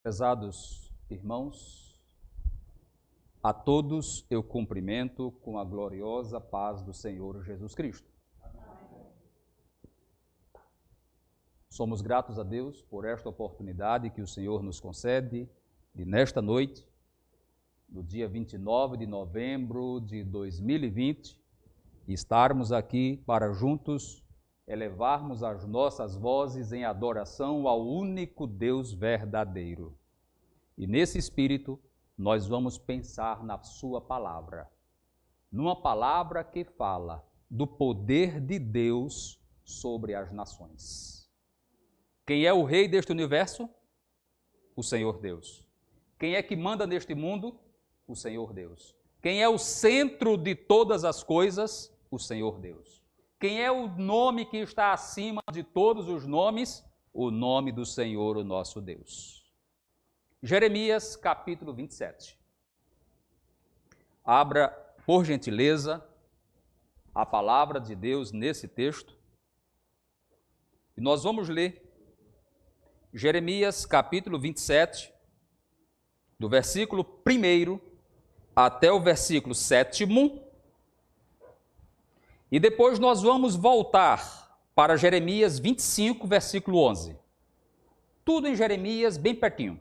Prezados irmãos, a todos eu cumprimento com a gloriosa paz do Senhor Jesus Cristo. Somos gratos a Deus por esta oportunidade que o Senhor nos concede de nesta noite, no dia 29 de novembro de 2020, estarmos aqui para juntos elevarmos as nossas vozes em adoração ao único Deus verdadeiro. E nesse espírito, nós vamos pensar na sua palavra, numa palavra que fala do poder de Deus sobre as nações. Quem é o rei deste universo? O Senhor Deus. Quem é que manda neste mundo? O Senhor Deus. Quem é o centro de todas as coisas? O Senhor Deus. Quem é o nome que está acima de todos os nomes? O nome do Senhor, o nosso Deus. Jeremias, capítulo 27. Abra, por gentileza, a palavra de Deus nesse texto. E nós vamos ler Jeremias, capítulo 27, do versículo 1 até o versículo 7. E depois nós vamos voltar para Jeremias 25, versículo 11. Tudo em Jeremias, bem pertinho.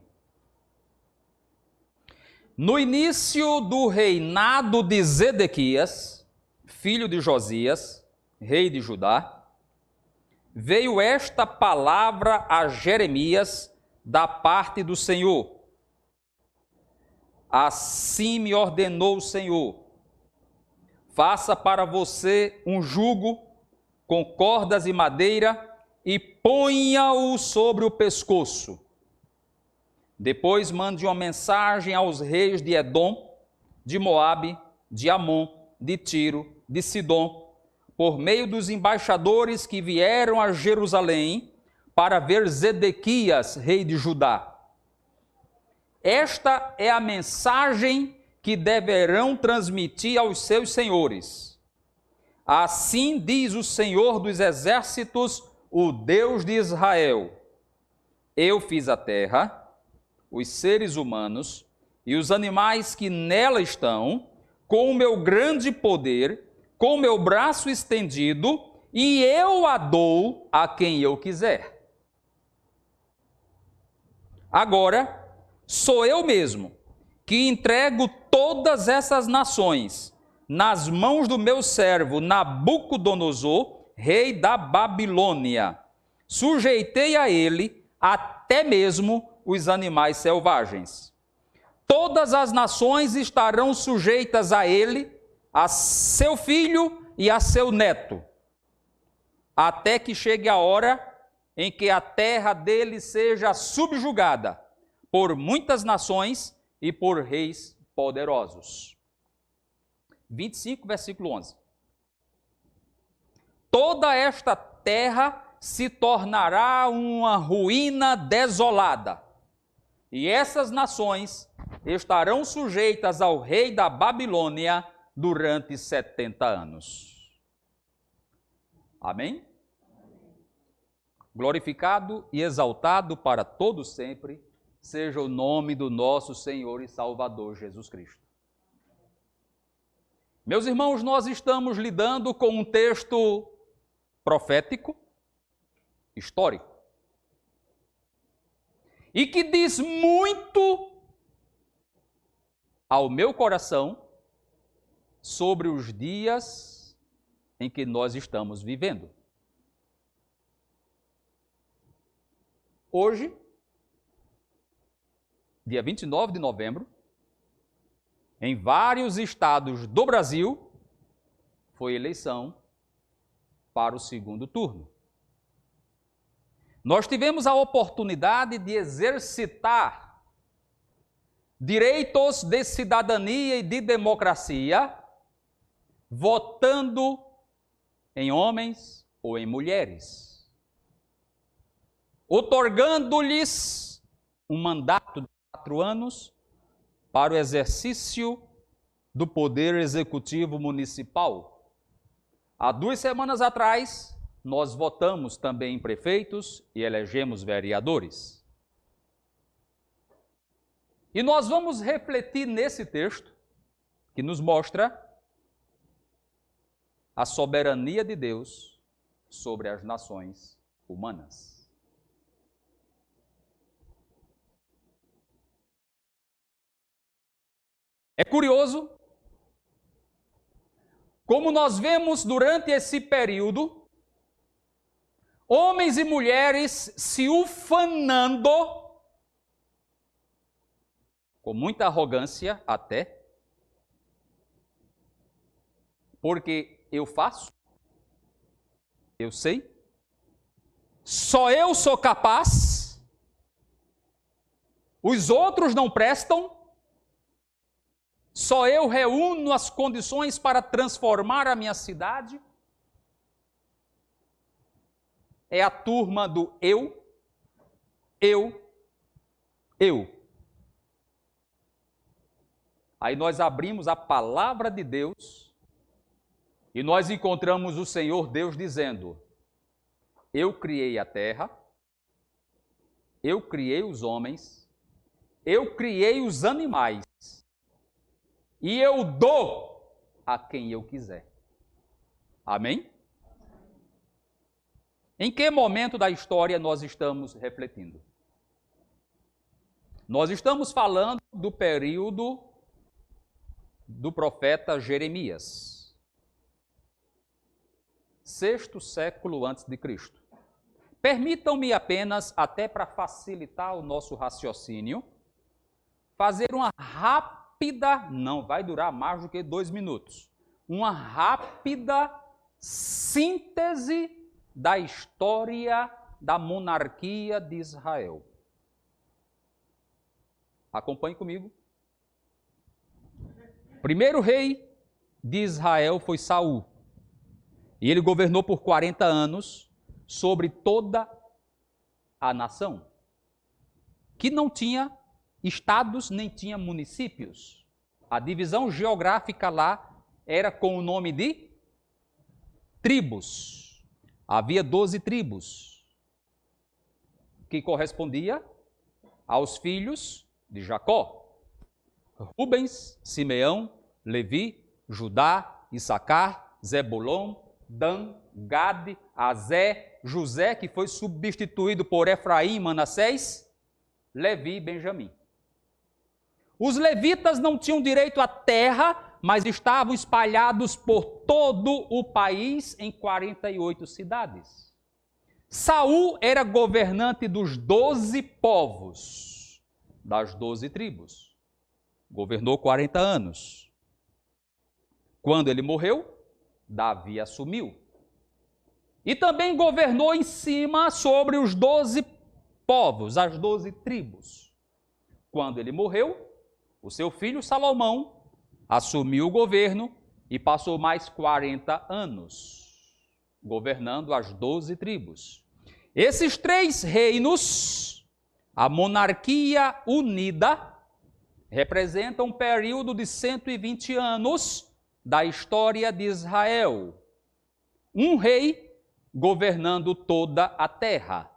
No início do reinado de Zedequias, filho de Josias, rei de Judá, veio esta palavra a Jeremias da parte do Senhor. Assim me ordenou o Senhor: faça para você um jugo com cordas e madeira e ponha-o sobre o pescoço. Depois mande uma mensagem aos reis de Edom, de Moabe, de Amon, de Tiro, de Sidom, por meio dos embaixadores que vieram a Jerusalém para ver Zedequias, rei de Judá. Esta é a mensagem que deverão transmitir aos seus senhores. Assim diz o Senhor dos Exércitos, o Deus de Israel: eu fiz a terra, os seres humanos e os animais que nela estão, com o meu grande poder, com o meu braço estendido, e eu a dou a quem eu quiser. Agora, sou eu mesmo que entrego todas essas nações nas mãos do meu servo Nabucodonosor, rei da Babilônia. Sujeitei a ele até mesmo os animais selvagens. Todas as nações estarão sujeitas a ele, a seu filho e a seu neto, até que chegue a hora em que a terra dele seja subjugada por muitas nações e por reis poderosos. 25, versículo 11. Toda esta terra se tornará uma ruína desolada, e essas nações estarão sujeitas ao rei da Babilônia durante 70 anos. Amém? Glorificado e exaltado para todo sempre seja o nome do nosso Senhor e Salvador Jesus Cristo. Meus irmãos, nós estamos lidando com um texto profético, histórico, e que diz muito ao meu coração sobre os dias em que nós estamos vivendo. Hoje, dia 29 de novembro, em vários estados do Brasil, foi eleição para o segundo turno. Nós tivemos a oportunidade de exercitar direitos de cidadania e de democracia, votando em homens ou em mulheres, otorgando-lhes um mandato de 4 anos para o exercício do poder executivo municipal. Há 2 semanas atrás, nós votamos também em prefeitos e elegemos vereadores. E nós vamos refletir nesse texto que nos mostra a soberania de Deus sobre as nações humanas. É curioso como nós vemos durante esse período homens e mulheres se ufanando, com muita arrogância até, porque eu faço, eu sei, só eu sou capaz, os outros não prestam, só eu reúno as condições para transformar a minha cidade. É a turma do eu. Aí nós abrimos a palavra de Deus e nós encontramos o Senhor Deus dizendo: eu criei a terra, eu criei os homens, eu criei os animais e eu dou a quem eu quiser. Amém? Em que momento da história nós estamos refletindo? Nós estamos falando do período do profeta Jeremias, 6º século antes de Cristo. Permitam-me apenas, até para facilitar o nosso raciocínio, fazer uma rápida, não vai durar mais do que 2 minutos, uma rápida síntese da história da monarquia de Israel. Acompanhe comigo. O primeiro rei de Israel foi Saul. E ele governou por 40 anos sobre toda a nação, que não tinha estados nem tinha municípios. A divisão geográfica lá era com o nome de tribos. Havia 12 tribos, que correspondia aos filhos de Jacó: Rubens, Simeão, Levi, Judá, Issacar, Zebulon, Dan, Gade, Azé, José, que foi substituído por Efraim e Manassés, Levi e Benjamim. Os levitas não tinham direito à terra, mas estavam espalhados por todo o país em 48 cidades. Saul era governante dos 12 povos, das 12 tribos. Governou 40 anos. Quando ele morreu, Davi assumiu. E também governou em cima sobre os 12 povos, as 12 tribos. Quando ele morreu, o seu filho Salomão assumiu o governo e passou mais 40 anos governando as 12 tribos. Esses 3 reinos, a monarquia unida, representam um período de 120 anos da história de Israel. Um rei governando toda a terra.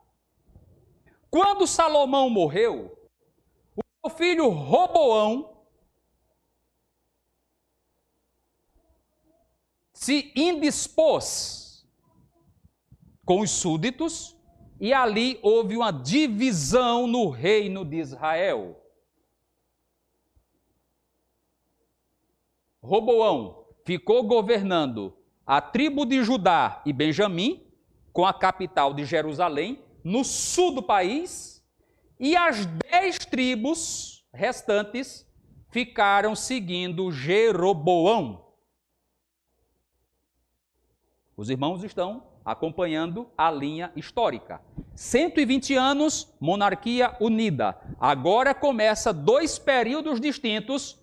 Quando Salomão morreu, o seu filho Roboão se indispôs com os súditos e ali houve uma divisão no reino de Israel. Roboão ficou governando a tribo de Judá e Benjamim, com a capital de Jerusalém, no sul do país, e as 10 tribos restantes ficaram seguindo Jeroboão. Os irmãos estão acompanhando a linha histórica. 120 anos, monarquia unida. Agora começa 2 períodos distintos,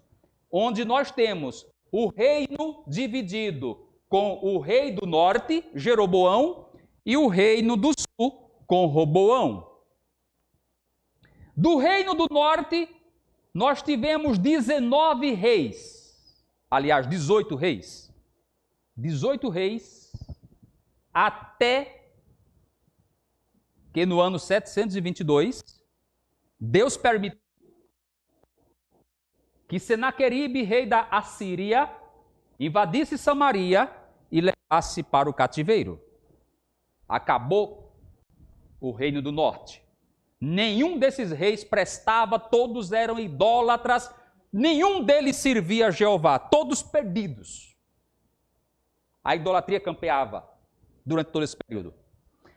onde nós temos o reino dividido com o rei do norte, Jeroboão, e o reino do sul, com Roboão. Do reino do norte, nós tivemos 19 reis. Aliás, 18 reis. 18 reis, até que no ano 722, Deus permitiu que Senaqueribe, rei da Assíria, invadisse Samaria e levasse para o cativeiro. Acabou o reino do norte. Nenhum desses reis prestava, todos eram idólatras, nenhum deles servia a Jeová, todos perdidos. A idolatria campeava durante todo esse período.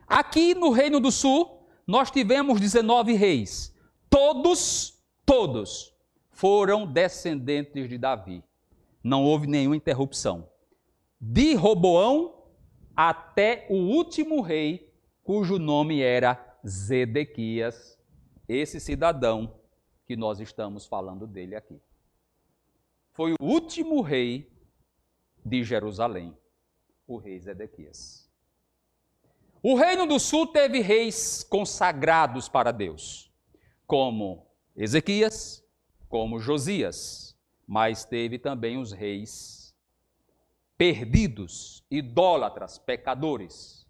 Aqui no Reino do Sul, nós tivemos 19 reis. Todos foram descendentes de Davi. Não houve nenhuma interrupção. De Roboão até o último rei, cujo nome era Zedequias, esse cidadão que nós estamos falando dele aqui. Foi o último rei de Jerusalém, o rei Zedequias. O Reino do Sul teve reis consagrados para Deus, como Ezequias, como Josias, mas teve também os reis perdidos, idólatras, pecadores.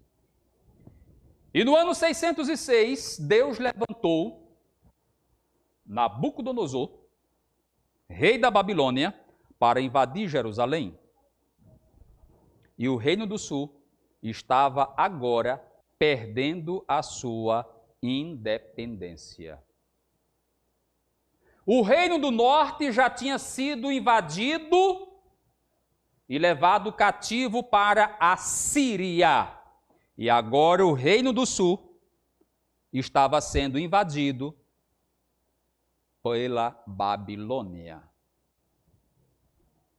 E no ano 606, Deus levantou Nabucodonosor, rei da Babilônia, para invadir Jerusalém. E o Reino do Sul estava agora perdendo a sua independência. O Reino do Norte já tinha sido invadido e levado cativo para a Síria. E agora o Reino do Sul estava sendo invadido pela Babilônia.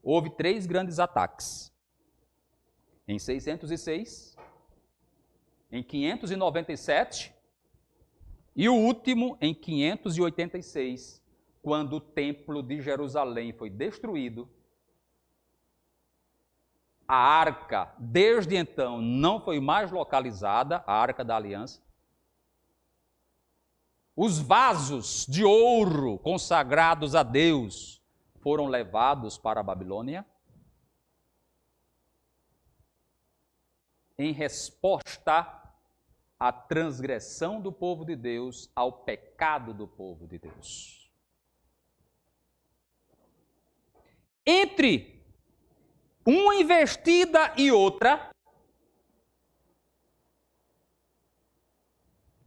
Houve 3 grandes ataques. Em 606, em 597 e o último em 586, quando o Templo de Jerusalém foi destruído. A arca, desde então, não foi mais localizada, a Arca da Aliança. Os vasos de ouro consagrados a Deus foram levados para a Babilônia. Em resposta à transgressão do povo de Deus, ao pecado do povo de Deus. Entre uma investida e outra,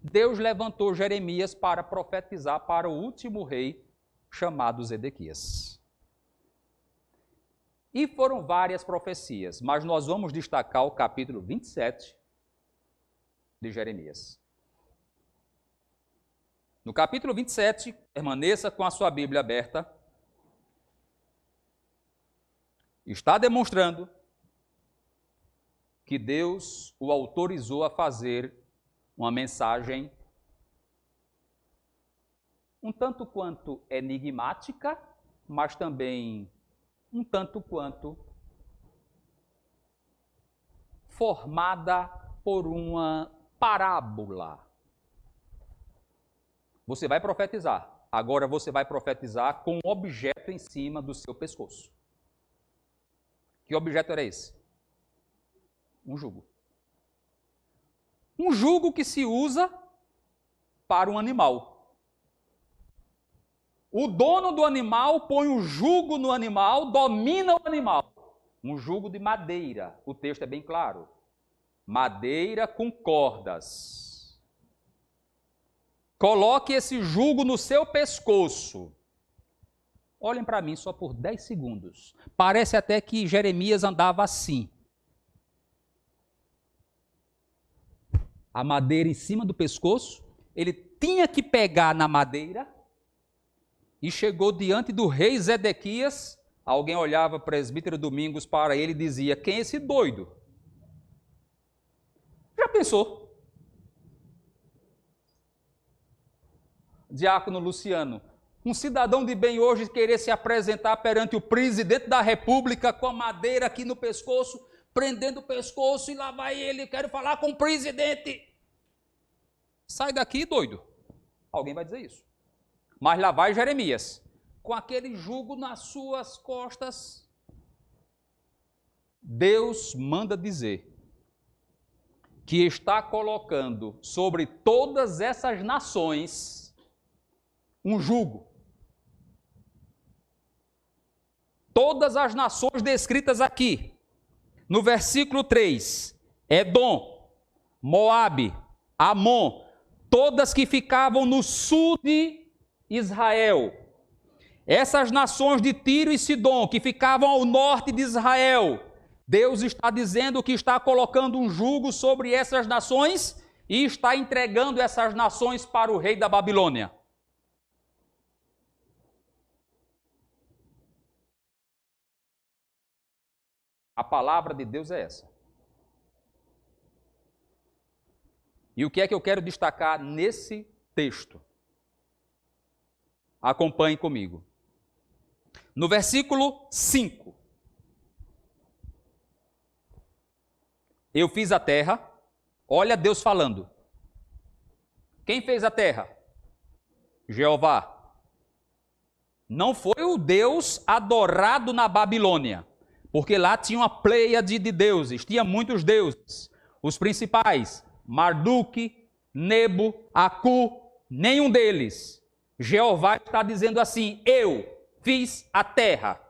Deus levantou Jeremias para profetizar para o último rei, chamado Zedequias. E foram várias profecias, mas nós vamos destacar o capítulo 27 de Jeremias. No capítulo 27, permaneça com a sua Bíblia aberta, está demonstrando que Deus o autorizou a fazer uma mensagem um tanto quanto enigmática, mas também um tanto quanto formada por uma parábola. Você vai profetizar. Agora você vai profetizar com um objeto em cima do seu pescoço. Que objeto era esse? Um jugo. Um jugo que se usa para um animal. O dono do animal põe o jugo no animal, domina o animal. Um jugo de madeira. O texto é bem claro. Madeira com cordas. Coloque esse jugo no seu pescoço. Olhem para mim só por 10 segundos. Parece até que Jeremias andava assim. A madeira em cima do pescoço, ele tinha que pegar na madeira e chegou diante do rei Zedequias. Alguém olhava, presbítero Domingos, para ele e dizia: quem é esse doido? Já pensou? Diácono Luciano, um cidadão de bem hoje querer se apresentar perante o presidente da República com a madeira aqui no pescoço, prendendo o pescoço, e lá vai ele, quero falar com o presidente. Sai daqui, doido. Alguém vai dizer isso. Mas lá vai Jeremias, com aquele jugo nas suas costas. Deus manda dizer que está colocando sobre todas essas nações um jugo. todas as nações descritas aqui, no versículo 3, Edom, Moabe, Amon, todas que ficavam no sul de Israel. Essas nações de Tiro e Sidom, que ficavam ao norte de Israel, Deus está dizendo que está colocando um jugo sobre essas nações e está entregando essas nações para o rei da Babilônia. A palavra de Deus é essa. E o que é que eu quero destacar nesse texto? Acompanhe comigo. No versículo 5. Eu fiz a terra. Olha Deus falando. Quem fez a terra? Jeová. Não foi o Deus adorado na Babilônia, porque lá tinha uma pleiade de deuses, tinha muitos deuses. Os principais, Marduk, Nebo, Acu, nenhum deles. Jeová está dizendo assim: eu fiz a terra.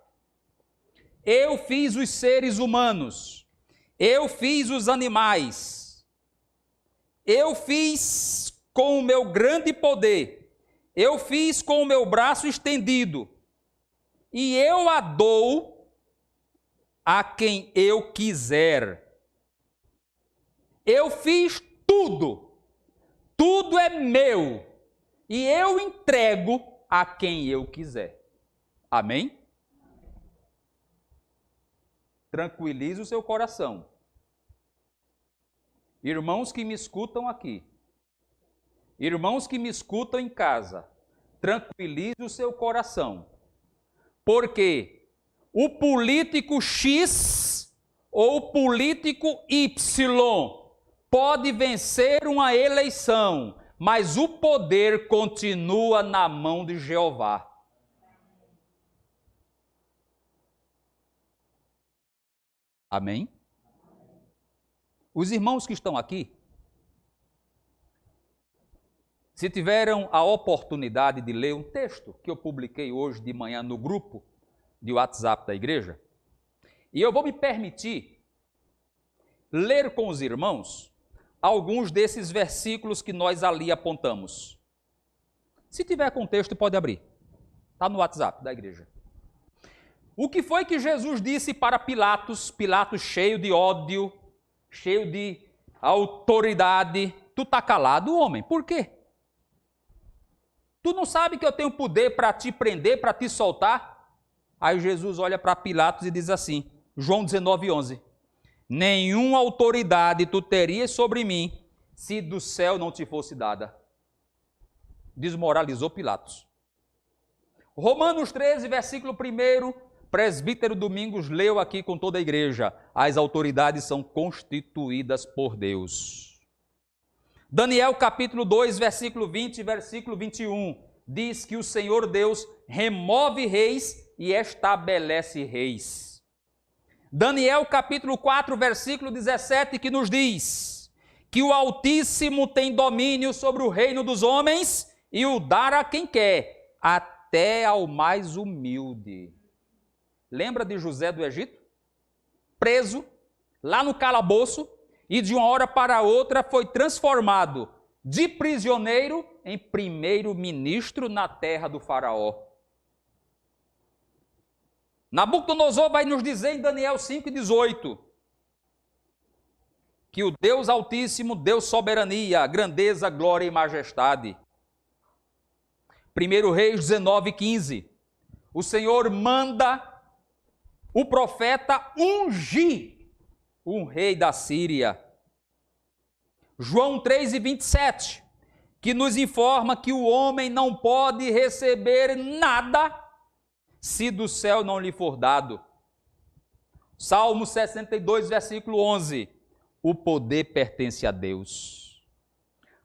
Eu fiz os seres humanos. Eu fiz os animais. Eu fiz com o meu grande poder. Eu fiz com o meu braço estendido. E eu a dou a quem eu quiser. Eu fiz tudo. Tudo é meu. E eu entrego a quem eu quiser. Amém? Tranquilize o seu coração. Irmãos que me escutam aqui, irmãos que me escutam em casa, tranquilize o seu coração. Porque o político X ou o político Y pode vencer uma eleição, mas o poder continua na mão de Jeová. Amém? Os irmãos que estão aqui, se tiveram a oportunidade de ler um texto que eu publiquei hoje de manhã no grupo de WhatsApp da igreja, e eu vou me permitir ler com os irmãos alguns desses versículos que nós ali apontamos. Se tiver contexto, pode abrir. Está no WhatsApp da igreja. O que foi que Jesus disse para Pilatos, Pilatos cheio de ódio, cheio de autoridade? Tu está calado, homem, por quê? Tu não sabe que eu tenho poder para te prender, para te soltar? Aí Jesus olha para Pilatos e diz assim, João 19:11, nenhuma autoridade tu terias sobre mim, se do céu não te fosse dada. Desmoralizou Pilatos. Romanos 13, versículo 1, presbítero Domingos leu aqui com toda a igreja, as autoridades são constituídas por Deus. Daniel capítulo 2, versículo 20 e versículo 21, diz que o Senhor Deus remove reis e estabelece reis. Daniel capítulo 4, versículo 17, que nos diz que o Altíssimo tem domínio sobre o reino dos homens e o dá a quem quer, até ao mais humilde. Lembra de José do Egito? Preso, lá no calabouço, e de uma hora para outra foi transformado de prisioneiro em primeiro-ministro na terra do faraó. Nabucodonosor vai nos dizer em Daniel 5:18 que o Deus Altíssimo deu soberania, grandeza, glória e majestade. 1 Reis 19:15, o Senhor manda o profeta ungir um rei da Síria. João 3:27, que nos informa que o homem não pode receber nada se do céu não lhe for dado. Salmo 62, versículo 11, o poder pertence a Deus.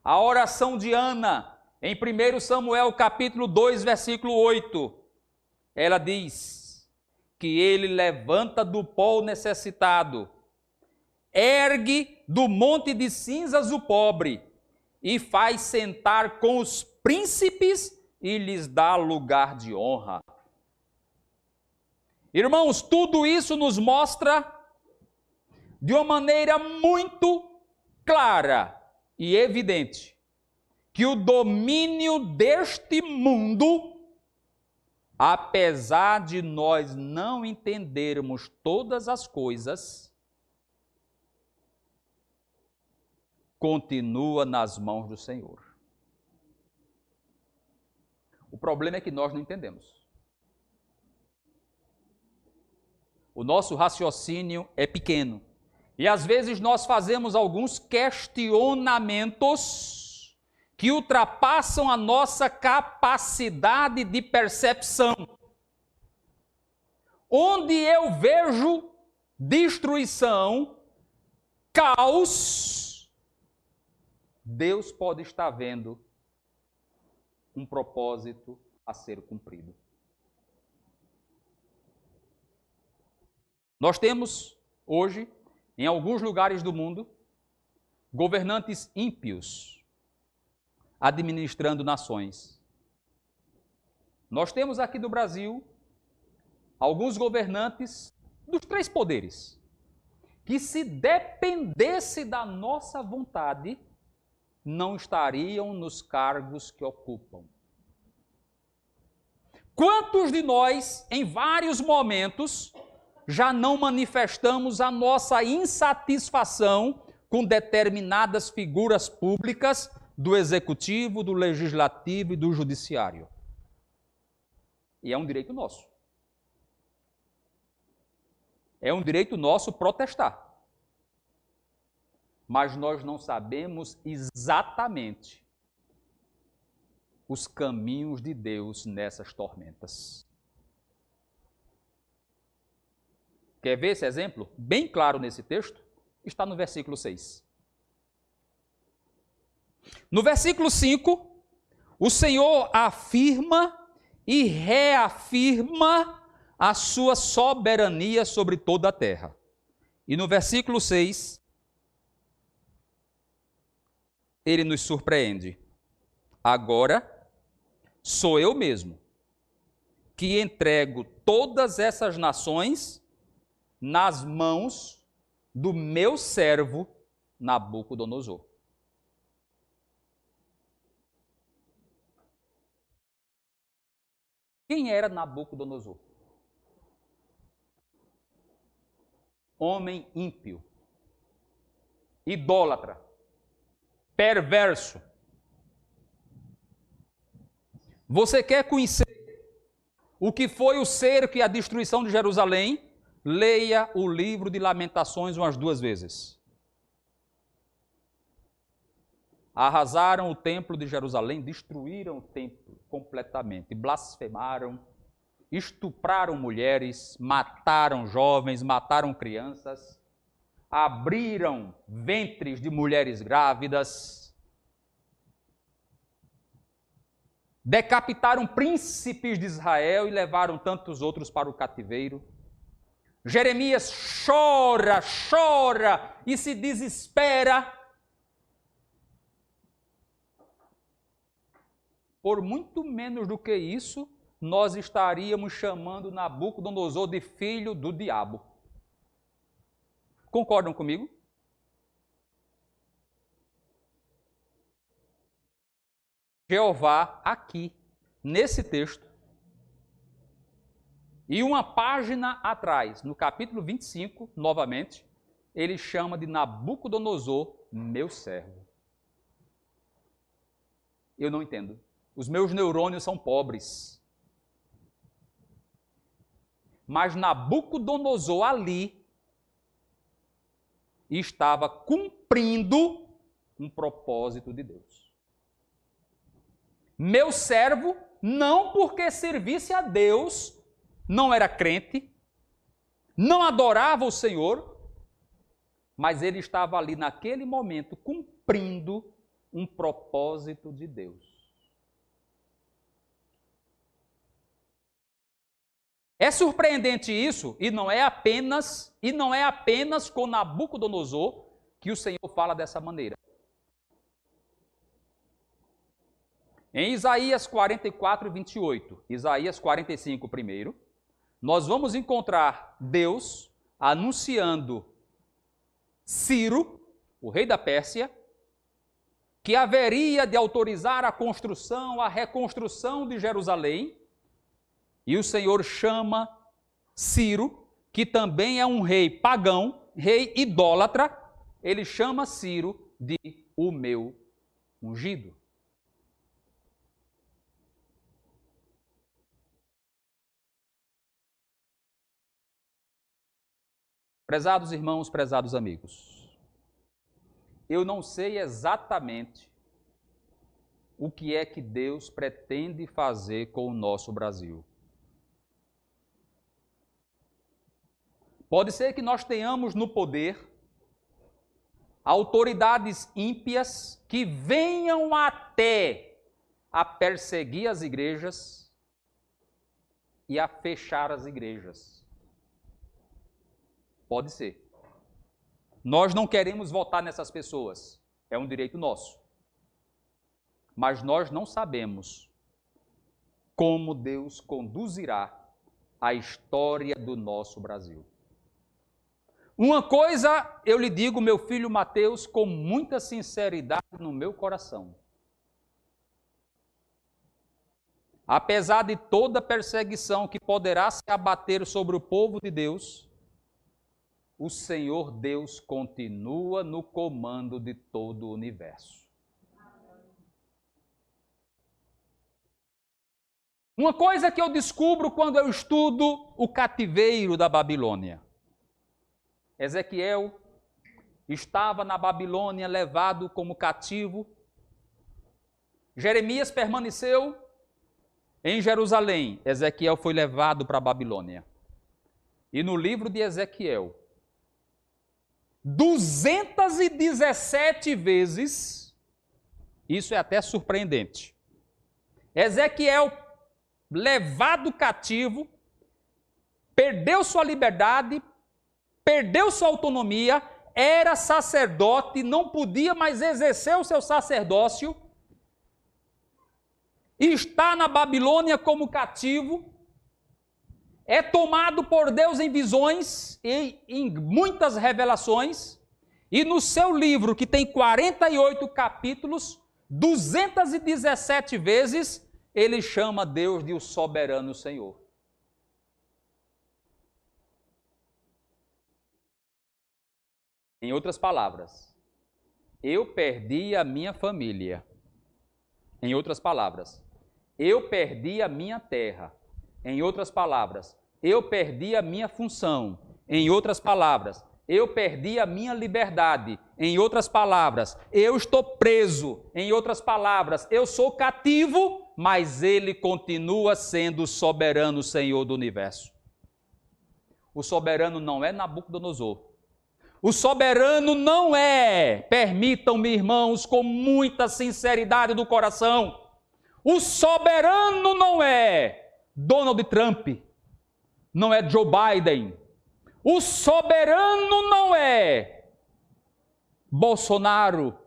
A oração de Ana, em 1 Samuel capítulo 2, versículo 8, ela diz que ele levanta do pó o necessitado, ergue do monte de cinzas o pobre e faz sentar com os príncipes e lhes dá lugar de honra. Irmãos, tudo isso nos mostra de uma maneira muito clara e evidente que o domínio deste mundo, apesar de nós não entendermos todas as coisas, continua nas mãos do Senhor. O problema é que nós não entendemos. O nosso raciocínio é pequeno. E às vezes nós fazemos alguns questionamentos que ultrapassam a nossa capacidade de percepção. Onde eu vejo destruição, caos, Deus pode estar vendo um propósito a ser cumprido. Nós temos hoje, em alguns lugares do mundo, governantes ímpios administrando nações. Nós temos aqui do Brasil alguns governantes dos três poderes, que se dependesse da nossa vontade, não estariam nos cargos que ocupam. Quantos de nós, em vários momentos, já não manifestamos a nossa insatisfação com determinadas figuras públicas do executivo, do legislativo e do judiciário? E é um direito nosso. É um direito nosso protestar. Mas nós não sabemos exatamente os caminhos de Deus nessas tormentas. Quer ver esse exemplo? Bem claro nesse texto, está no versículo 6. No versículo 5, o Senhor afirma e reafirma a sua soberania sobre toda a terra. E no versículo 6, ele nos surpreende. Agora, sou eu mesmo que entrego todas essas nações nas mãos do meu servo Nabucodonosor. Quem era Nabucodonosor? Homem ímpio, idólatra, perverso. Você quer conhecer o que foi o cerco e a destruição de Jerusalém? Leia o livro de Lamentações umas 2 vezes. Arrasaram o templo de Jerusalém, destruíram o templo completamente, blasfemaram, estupraram mulheres, mataram jovens, mataram crianças, abriram ventres de mulheres grávidas, decapitaram príncipes de Israel e levaram tantos outros para o cativeiro. Jeremias chora e se desespera. Por muito menos do que isso, nós estaríamos chamando Nabucodonosor de filho do diabo. Concordam comigo? Jeová, aqui, nesse texto, e uma página atrás, no capítulo 25, novamente, ele chama de Nabucodonosor, meu servo. Eu não entendo. Os meus neurônios são pobres. Mas Nabucodonosor ali estava cumprindo um propósito de Deus. Meu servo, não porque servisse a Deus, não era crente, não adorava o Senhor, mas ele estava ali naquele momento cumprindo um propósito de Deus. É surpreendente isso, e não é apenas com Nabucodonosor que o Senhor fala dessa maneira. Em Isaías 44, 28, Isaías 45 primeiro, nós vamos encontrar Deus anunciando Ciro, o rei da Pérsia, que haveria de autorizar a construção, a reconstrução de Jerusalém, e o Senhor chama Ciro, que também é um rei pagão, rei idólatra, ele chama Ciro de o meu ungido. Prezados irmãos, prezados amigos, eu não sei exatamente o que é que Deus pretende fazer com o nosso Brasil. Pode ser que nós tenhamos no poder autoridades ímpias que venham até a perseguir as igrejas e a fechar as igrejas. Pode ser. Nós não queremos votar nessas pessoas, é um direito nosso. Mas nós não sabemos como Deus conduzirá a história do nosso Brasil. Uma coisa eu lhe digo, meu filho Mateus, com muita sinceridade no meu coração. Apesar de toda perseguição que poderá se abater sobre o povo de Deus, o Senhor Deus continua no comando de todo o universo. Uma coisa que eu descubro quando eu estudo o cativeiro da Babilônia. Ezequiel estava na Babilônia levado como cativo. Jeremias permaneceu em Jerusalém. Ezequiel foi levado para a Babilônia. E no livro de Ezequiel, 217 vezes, isso é até surpreendente, Ezequiel, levado cativo, perdeu sua liberdade, perdeu sua autonomia, era sacerdote, não podia mais exercer o seu sacerdócio, está na Babilônia como cativo, é tomado por Deus em visões e em muitas revelações, e no seu livro, que tem 48 capítulos, 217 vezes, ele chama Deus de o soberano Senhor. Em outras palavras, eu perdi a minha família. Em outras palavras, eu perdi a minha terra. Em outras palavras, eu perdi a minha função. Em outras palavras, eu perdi a minha liberdade. Em outras palavras, eu estou preso. Em outras palavras, eu sou cativo, mas ele continua sendo o soberano Senhor do universo. O soberano não é Nabucodonosor. O soberano não é, permitam-me, irmãos, com muita sinceridade do coração, o soberano não é Donald Trump, não é Joe Biden, o soberano não é Bolsonaro,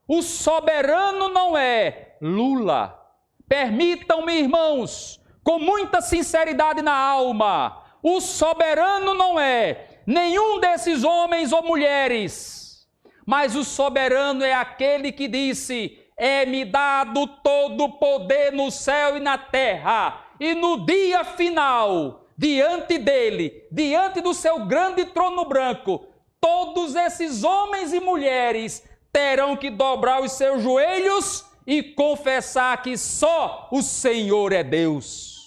o soberano não é Lula. Permitam-me, irmãos, com muita sinceridade na alma, o soberano não é nenhum desses homens ou mulheres, mas o soberano é aquele que disse: é-me dado todo o poder no céu e na terra, e no dia final, diante dele, diante do seu grande trono branco, todos esses homens e mulheres terão que dobrar os seus joelhos e confessar que só o Senhor é Deus.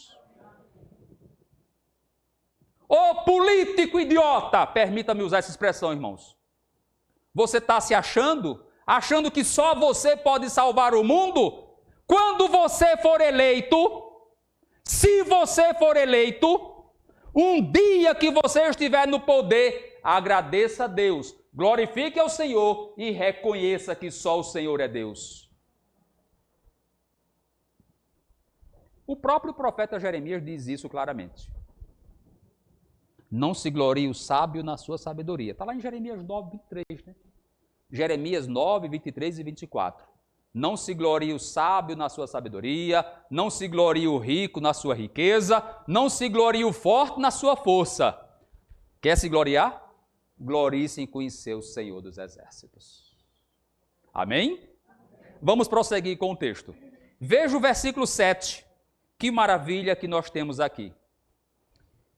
Ô político idiota, permita-me usar essa expressão, irmãos. Você está se achando que só você pode salvar o mundo? Quando você for eleito, se você for eleito, um dia que você estiver no poder, agradeça a Deus, glorifique ao Senhor e reconheça que só o Senhor é Deus. O próprio profeta Jeremias diz isso claramente. Não se glorie o sábio na sua sabedoria. Está lá em Jeremias 9, 23, né? Jeremias 9, 23 e 24. Não se glorie o sábio na sua sabedoria, não se glorie o rico na sua riqueza, não se glorie o forte na sua força. Quer se gloriar? Glorie-se em conhecer o Senhor dos Exércitos. Amém? Vamos prosseguir com o texto. Veja o versículo 7. Que maravilha que nós temos aqui.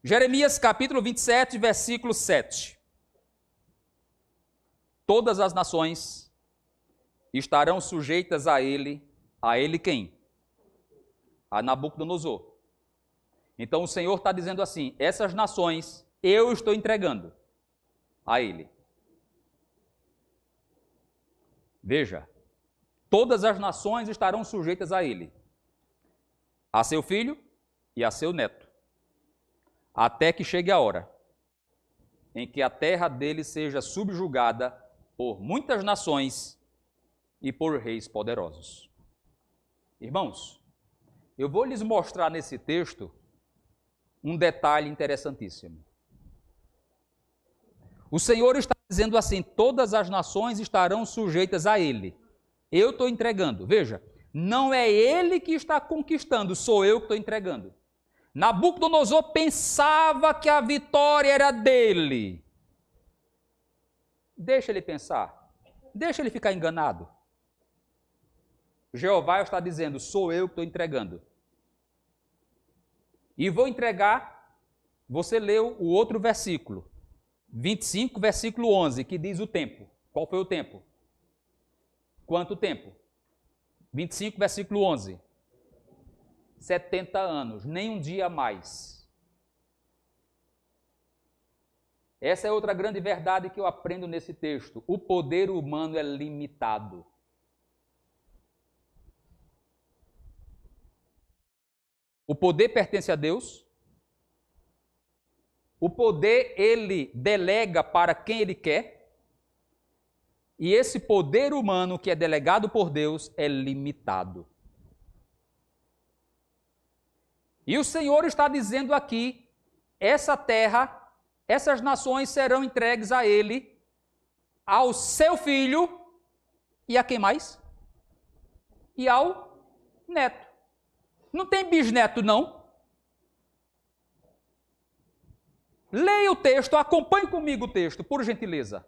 Jeremias capítulo 27, versículo 7. Todas as nações estarão sujeitas a ele quem? A Nabucodonosor. Então o Senhor está dizendo assim, essas nações eu estou entregando a ele. Veja, todas as nações estarão sujeitas a ele, a seu filho e a seu neto, até que chegue a hora em que a terra dele seja subjugada por muitas nações e por reis poderosos. Irmãos, eu vou lhes mostrar nesse texto um detalhe interessantíssimo. O Senhor está dizendo assim, todas as nações estarão sujeitas a ele. Eu estou entregando. Veja, não é ele que está conquistando, sou eu que estou entregando. Nabucodonosor pensava que a vitória era dele. Deixa ele pensar, deixa ele ficar enganado. Jeová está dizendo, sou eu que estou entregando. E vou entregar, você leu o outro versículo, 25, versículo 11, que diz o tempo. Qual foi o tempo? Quanto tempo? 25, versículo 11. 70 anos, nem um dia a mais. Essa é outra grande verdade que eu aprendo nesse texto. O poder humano é limitado. O poder pertence a Deus. O poder ele delega para quem ele quer. E esse poder humano que é delegado por Deus é limitado. E o Senhor está dizendo aqui, essa terra, essas nações serão entregues a ele, ao seu filho e a quem mais? E ao neto. Não tem bisneto, não. Leia o texto, acompanhe comigo o texto, por gentileza.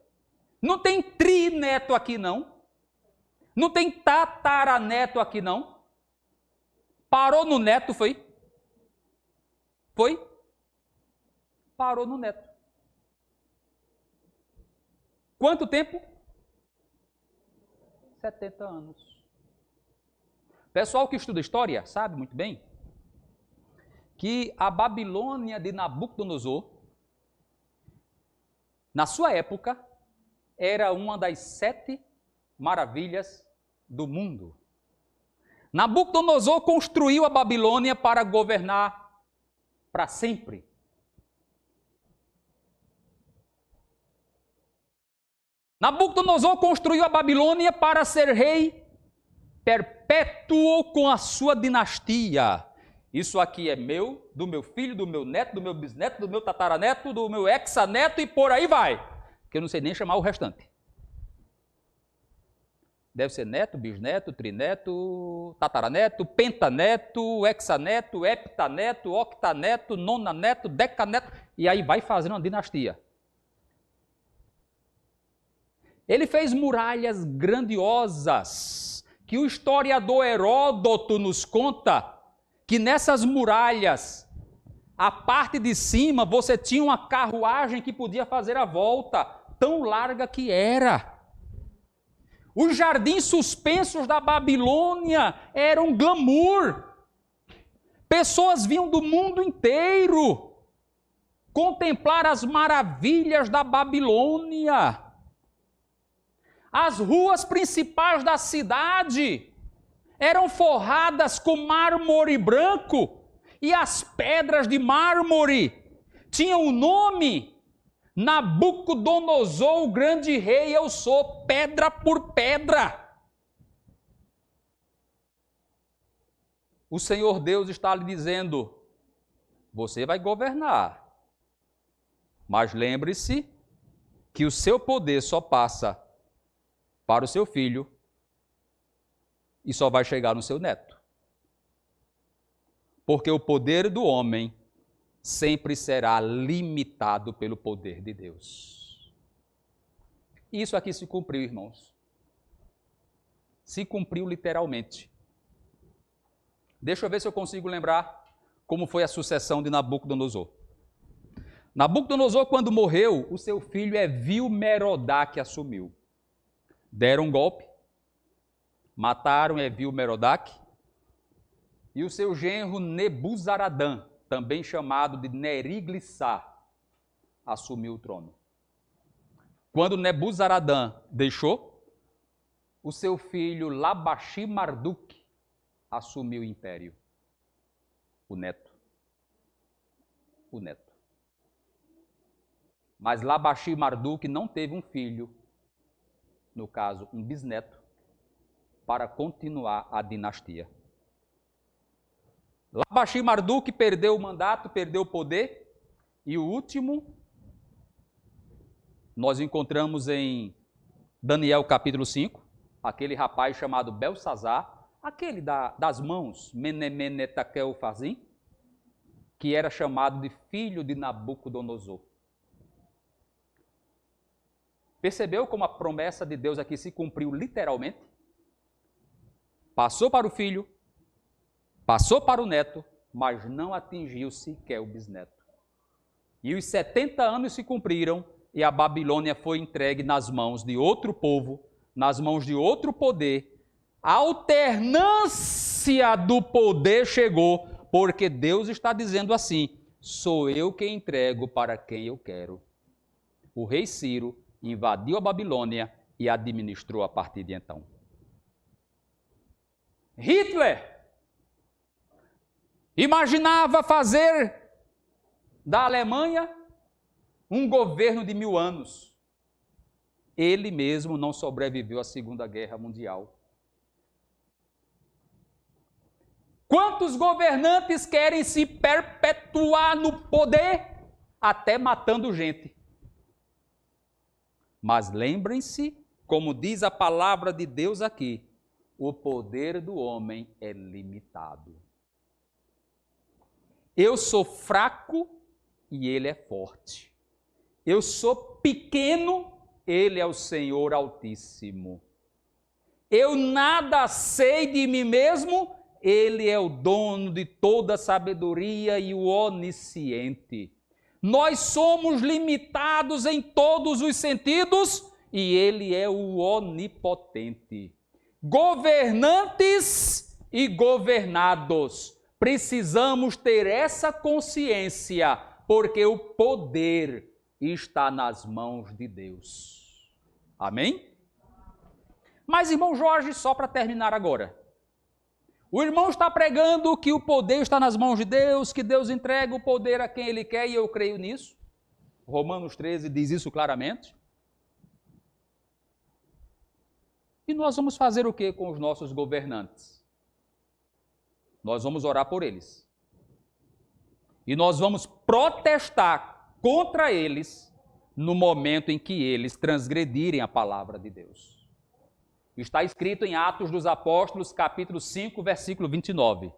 Não tem trineto aqui, não. Não tem tataraneto aqui, não. Parou no neto, foi? Foi? Parou no neto. Quanto tempo? 70 anos. Pessoal que estuda história sabe muito bem que a Babilônia de Nabucodonosor, na sua época, era uma das 7 maravilhas do mundo. Nabucodonosor construiu a Babilônia para governar para sempre. Nabucodonosor construiu a Babilônia para ser rei perpétuo com a sua dinastia. Isso aqui é meu, do meu filho, do meu neto, do meu bisneto, do meu tataraneto, do meu hexaneto e por aí vai. Que eu não sei nem chamar o restante. Deve ser neto, bisneto, trineto, tataraneto, pentaneto, hexaneto, heptaneto, octaneto, nonaneto, decaneto, e aí vai fazendo uma dinastia. Ele fez muralhas grandiosas, que o historiador Heródoto nos conta que nessas muralhas, a parte de cima, você tinha uma carruagem que podia fazer a volta, tão larga que era. Os jardins suspensos da Babilônia eram glamour. Pessoas vinham do mundo inteiro contemplar as maravilhas da Babilônia. As ruas principais da cidade eram forradas com mármore branco e as pedras de mármore tinham o nome Nabucodonosor, o grande rei, eu sou, pedra por pedra. O Senhor Deus está lhe dizendo, você vai governar, mas lembre-se que o seu poder só passa para o seu filho e só vai chegar no seu neto. Porque o poder do homem sempre será limitado pelo poder de Deus. E isso aqui se cumpriu, irmãos. Se cumpriu literalmente. Deixa eu ver se eu consigo lembrar como foi a sucessão de Nabucodonosor. Nabucodonosor, quando morreu, o seu filho Evil-Merodach assumiu. Deram um golpe, mataram Evil-Merodach, e o seu genro Nebuzaradã, também chamado de Neriglissar, assumiu o trono. Quando Nebuzaradã deixou, o seu filho Labashi-Marduk assumiu o império. O neto. Mas Labashi-Marduk não teve um filho, no caso, um bisneto, para continuar a dinastia. Labashi-Marduk perdeu o mandato, perdeu o poder, e o último nós encontramos em Daniel capítulo 5, aquele rapaz chamado Belsazar, aquele das mãos, Menemene Tekel Ufarsin, que era chamado de filho de Nabucodonosor. Percebeu como a promessa de Deus aqui se cumpriu literalmente? Passou para o filho, passou para o neto, mas não atingiu sequer o bisneto. E os 70 anos se cumpriram e a Babilônia foi entregue nas mãos de outro povo, nas mãos de outro poder. A alternância do poder chegou, porque Deus está dizendo assim: sou eu quem entrego para quem eu quero. O rei Ciro invadiu a Babilônia e administrou a partir de então. Hitler imaginava fazer da Alemanha um governo de 1000 anos. Ele mesmo não sobreviveu à Segunda Guerra Mundial. Quantos governantes querem se perpetuar no poder, até matando gente? Mas lembrem-se, como diz a palavra de Deus aqui, o poder do homem é limitado. Eu sou fraco e ele é forte. Eu sou pequeno, ele é o Senhor Altíssimo. Eu nada sei de mim mesmo, ele é o dono de toda a sabedoria e o onisciente. Nós somos limitados em todos os sentidos e ele é o onipotente. Governantes e governados, precisamos ter essa consciência, porque o poder está nas mãos de Deus. Amém? Mas, irmão Jorge, só para terminar agora. O irmão está pregando que o poder está nas mãos de Deus, que Deus entrega o poder a quem Ele quer, e eu creio nisso. Romanos 13 diz isso claramente. E nós vamos fazer o que com os nossos governantes? Nós vamos orar por eles. E nós vamos protestar contra eles no momento em que eles transgredirem a palavra de Deus. Está escrito em Atos dos Apóstolos, capítulo 5, versículo 29.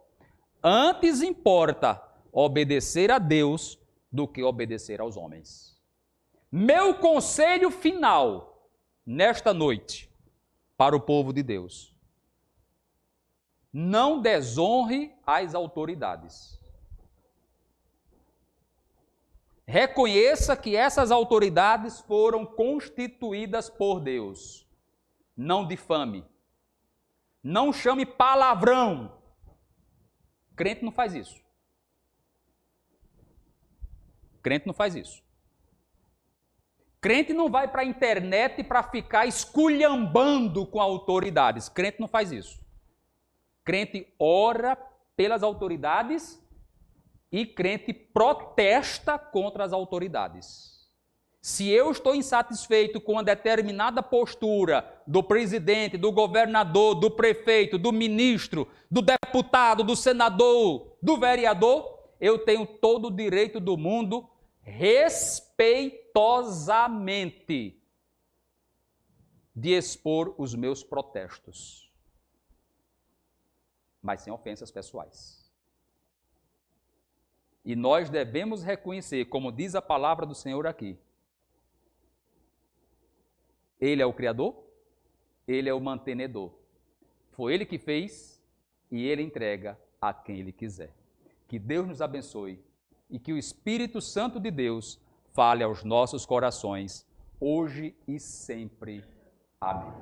Antes importa obedecer a Deus do que obedecer aos homens. Meu conselho final, nesta noite, para o povo de Deus: não desonre as autoridades. Reconheça que essas autoridades foram constituídas por Deus. Não difame. Não chame palavrão. Crente não faz isso. Crente não faz isso. Crente não vai para a internet para ficar esculhambando com autoridades. Crente não faz isso. Crente ora pelas autoridades e crente protesta contra as autoridades. Se eu estou insatisfeito com uma determinada postura do presidente, do governador, do prefeito, do ministro, do deputado, do senador, do vereador, eu tenho todo o direito do mundo, respeitosamente, de expor os meus protestos. mas sem ofensas pessoais. E nós devemos reconhecer, como diz a palavra do Senhor aqui, Ele é o Criador, Ele é o mantenedor. Foi Ele que fez e Ele entrega a quem Ele quiser. Que Deus nos abençoe e que o Espírito Santo de Deus fale aos nossos corações, hoje e sempre. Amém.